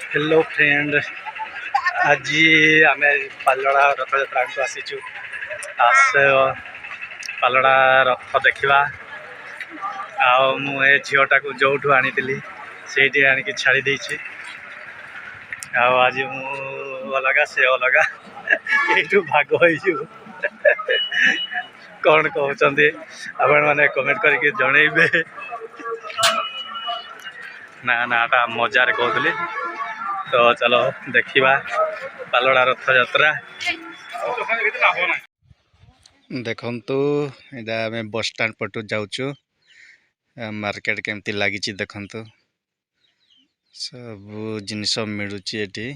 Hello friend, आज आम पालड़ा रथ यात्रा को आसीचु। आस पालड़ा रथ देखा झीटा को जो आनी से आनिक छाड़ी देछि। आज मु अलगा से अलगा यू भाग हो कौन कहते आपण मैंने कमेंट करके जनइबे। नाटा मजार कहली तो चलो देखा पालड़ा रथ यात्रा। देखंतु इधर आम बस स्टैंड पटू जाऊचु। मार्केट केमती लगी देखंतु, सब जिनस मिलूची एटी,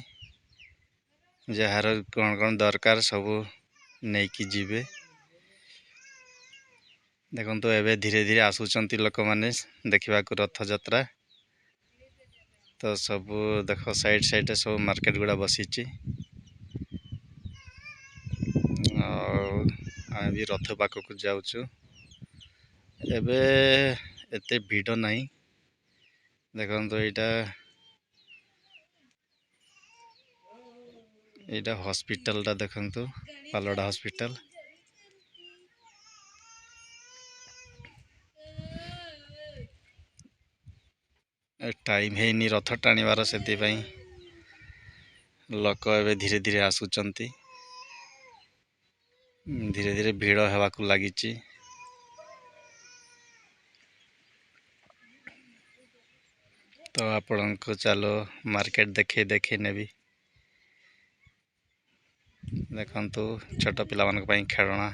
जार कौन कौन दरकार सब नहीं कि जीवे। देखंतु एबे धीरे धीरे आसुचंती लोक माने देखा रथ यात्रा। तो सब देख साइड साइड सब मार्केट गुड़ा बसी आम भी रथ पाखक जाऊचु। एबे एते भीड़ नहीं। देखो यहाँ हॉस्पिटल टा देखंतु, पालड़ा हॉस्पिटल। टाइम है नहीं रथ टाणीबार, से लोक एवं धीरे धीरे आसुचंती। धीरे धीरे भीड़ होगाकू लगी। तो आपण को चलो मार्केट देखे देखे नेबी। देखंतु छोट पिला मानक पई खेलना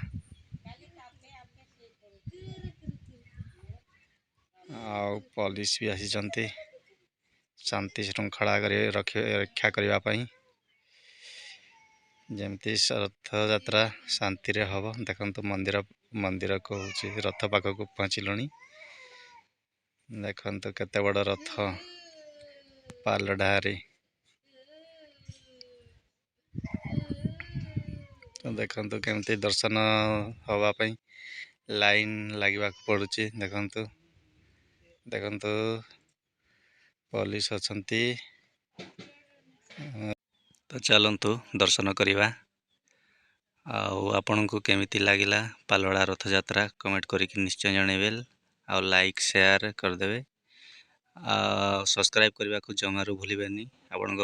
आउ पुलिस भी आसी शांति श्रृंखला रक्षा करने जमती रथ यात्रा शांति रे हम। देखंतु मंदिर मंदिर को रथ पाखक पहुँचलुणी। देखंतु केते बड़ रथ पालड़ारे। तो देखंतु केमती दर्शन हवापाई लाइन लगे पड़ुची। देखंतु देखंतु पुलिस अछंती। तो चलंतु दर्शन करवा। आपण को केमिति लागिला पालड़ा रथ यात्रा कमेंट करके निश्चय जनइबे। आ लाइक शेयर करदेवे। सब्सक्राइब करने को जमारू भूलिबेनी। आपण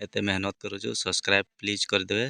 एते मेहनत करूछु, सब्सक्राइब प्लीज करदेवे।